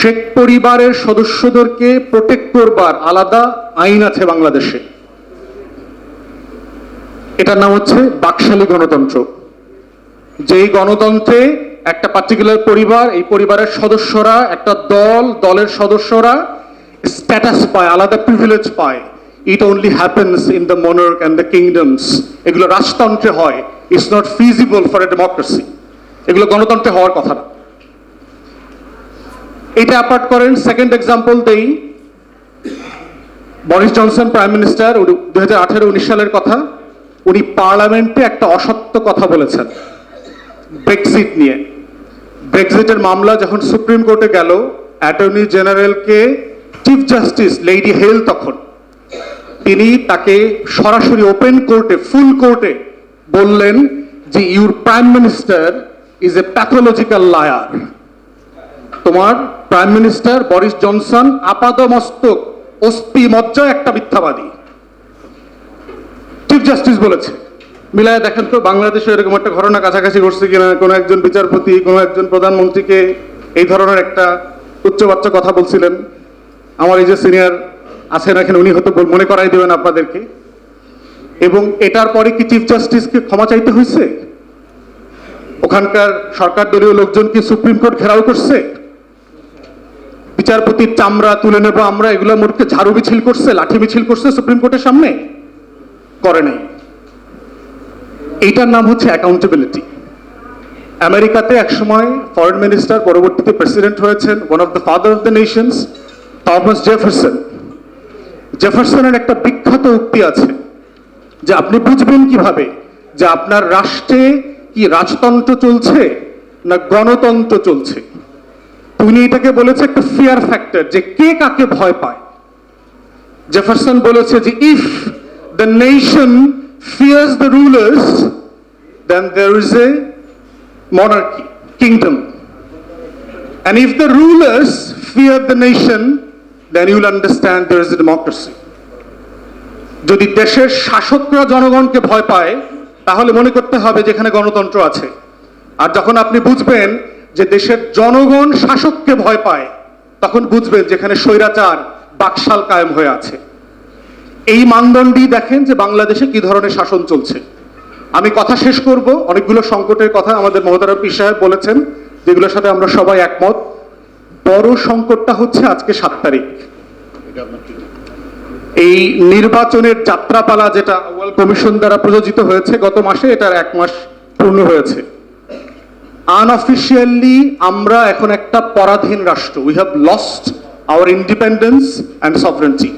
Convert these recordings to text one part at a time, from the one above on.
শেখ পরিবারের সদস্যদেরকে প্রোটেক্ট করবার আলাদা আইন আছে বাংলাদেশে। এটার নাম হচ্ছে বাকশালী গণতন্ত্র। যেই গণতন্ত্রে একটা পার্টিকুলার পরিবার, এই পরিবারের সদস্যরা, একটা দলের সদস্যরা স্ট্যাটাস পায়, আলাদা প্রিভিলেজ পায়। ইট only happens in the monarch and the kingdoms. এগুলো রাজতন্ত্রে হয়। It's not feasible for a democracy. এগুলো গণতন্ত্রে হওয়ার কথা না। এটা অ্যাপার্ট করেন, সেকেন্ড এক্সাম্পল দেই। বরিস জনসন প্রাইম মিনিস্টার, 2018-19 সালের কথা। উনি পার্লামেন্টে একটা অসত্য কথা বলেছেন ব্রেক্সিট নিয়ে। ব্রেক্সিটের মামলা যখন সুপ্রিম কোর্টে গেল, অ্যাটর্নি জেনারেলকে চিফ জাস্টিস লেডি হেল তখন তিনি তাকে সরাসরি ওপেন কোর্টে, ফুল কোর্টে বললেন যে your prime minister is a pathological liar. তোমার প্রাইম মিনিস্টার বরিস জনসন আপাদমস্তক অস্থি মজ্জা একটা মিথ্যাবাদী। চিফ জাস্টিস বলেছে। মিলায় দেখেন তো বাংলাদেশে এরকম একটা ঘটনা কাছাকাছি ঘটছে কিনা। কোনো একজন বিচারপতি কোনো একজন প্রধানমন্ত্রীকে এই ধরনের একটা উচ্চবাচ্য কথা বলছিলেন। আমার এই যে সিনিয়র আছেন এখানে, উনি হয়তো মনে করাই দেবেন আপনাদেরকে। এবং এটার পরে কি চিফ জাস্টিসকে ক্ষমা চাইতে হয়েছে? ওখানকার সরকার দলীয় লোকজন কি সুপ্রিম কোর্ট ঘেরাও করছে? বিচারপতির চামড়া তুলে নেব আমরা, এগুলো মোটকে ঝাড়ু মিছিল করছে, লাঠি মিছিল করছে সুপ্রিম কোর্টের সামনে? করে নাই। এইটার নাম হচ্ছে অ্যাকাউন্টেবিলিটি। আমেরিকাতে একসময় ফরেন মিনিস্টার, পরবর্তীতে প্রেসিডেন্ট হয়েছেন one of the father of the nations, Thomas Jefferson. জেফারসনের একটা বিখ্যাত উক্তি আছে যে আপনি বুঝবেন কিভাবে যে আপনার রাষ্ট্রে কি রাজতন্ত্র চলছে না গণতন্ত্র চলছে। উনি এটাকে বলেছে একটা ফিয়ার ফ্যাক্টর, যে কে কাকে ভয় পায়। জেফারসন বলেছে যে if the nation fears the rulers, then there is a monarchy, kingdom. And if the rulers fear the nation, then you will understand there is a democracy. যদি দেশের শাসকরা জনগণকে ভয় পায়, তাহলে মনে করতে হবে যেখানে গণতন্ত্র আছে। আর যখন আপনি বুঝবেন যে দেশের জনগণ শাসককে ভয় পায়, তখন বুঝবেন যেখানে স্বৈরাচার বাকশাল কায়েম হয়ে আছে। এই মানদণ্ডই দেখেন যে বাংলাদেশে কি ধরনের শাসন চলছে। আমি কথা শেষ করব। অনেকগুলো সংকটের কথা আমাদের মহোদয় পীর সাহেব বলেছেন, যেগুলোর সাথে আমরা সবাই একমত। বড় সংকটটা হচ্ছে আজকে 7 তারিখ, এই নির্বাচনের যাত্রাপালা যেটা ওয়াল কমিশন দ্বারা প্রযোজিত হয়েছে গত মাসে, এটার 1 মাস পূর্ণ হয়েছে। আনঅফিশিয়ালি আমরা এখন একটা পরাধীন রাষ্ট্র। We have lost our independence and sovereignty.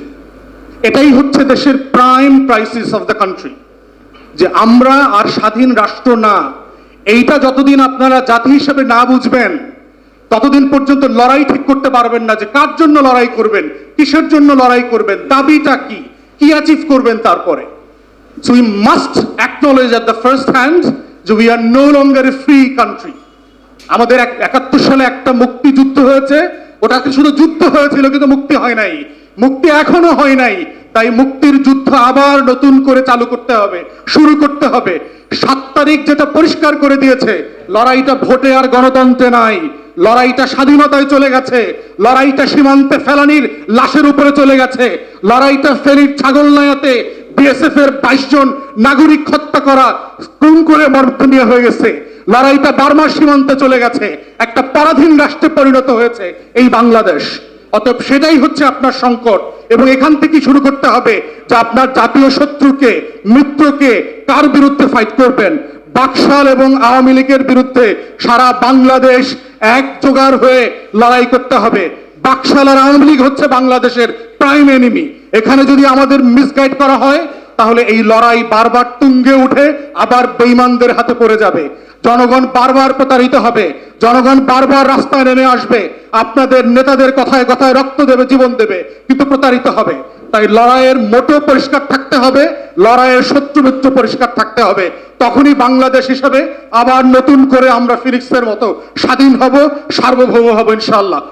এটাই হচ্ছে দেশের prime crisis of the country, যে আমরা আর স্বাধীন রাষ্ট্র না। এইটা যতদিন আপনারা জাতি হিসেবে না বুঝবেন, ততদিন পর্যন্ত লড়াই ঠিক করতে পারবেন না যে কার জন্য লড়াই করবেন, কিসের জন্য লড়াই করবেন, দাবিটা কি, কি অ্যাচিভ করবেন তারপরে। So we must acknowledge at the first hand যে we are no longer a free country. আমাদের 71 সালে একটা মুক্তিযুদ্ধ হয়েছে, ওটাকে শুধু যুদ্ধ হয়েছিল কিন্তু মুক্তি হয় নাই, মুক্তি এখনো হয় নাই। তাই মুক্তির যুদ্ধ আবার নতুন করে চালু করতে হবে, শুরু করতে হবে। 7 তারিখ যেটা পরিষ্কার করে দিয়েছে, লড়াইটা ভোটে আর গণতন্ত্রে নাই, লড়াইটা স্বাধীনতায় চলে গেছে, লড়াইটা সীমান্তে ফেলানির লাশের উপরে চলে গেছে, লড়াইটা ফেনীর ছাগলনাইয়াতে বিএসএফ এর 22 জন নাগরিক হত্যা করা খুন করে মর্দনীয় হয়ে গেছে, লড়াইটা বার্মার সীমান্তে চলে গেছে, একটা পরাধীন রাষ্ট্রে পরিণত হয়েছে এই বাংলাদেশ। অতএব সেটাই হচ্ছে আপনার সংকট, এবং এখান থেকে শুরু করতে হবে যে আপনার জাতীয় শত্রুকে, মিত্রকে কার বিরুদ্ধে ফাইট করবেন। বাকশাল এবং আওয়ামী লীগের বিরুদ্ধে সারা বাংলাদেশ এক জোগাড় হয়ে লড়াই করতে হবে। বাকশাল আর আওয়ামী লীগ হচ্ছে বাংলাদেশের প্রাইম এনিমি। এখানে যদি আমাদের মিসগাইড করা হয়, তাহলে এই লড়াই বারবার তুঙ্গে উঠে আবার বেঈমানদের হাতে পড়ে যাবে। জনগণ বারবার প্রতারিত হবে, জনগণ বারবার রাস্তায় নেমে আসবে, আপনাদের নেতাদের কথায় কথায় রক্ত দেবে, জীবন দেবে, কিন্তু প্রতারিত হবে। তাই লড়াইয়ের মোটো পরিষ্কার থাকতে হবে, লড়াইয়ের শত্রু মিত্র পরিষ্কার থাকতে হবে। তখনই বাংলাদেশ হিসেবে আবার নতুন করে আমরা ফিনিক্সের মতো স্বাধীন হব, সার্বভৌম হব ইনশাআল্লাহ।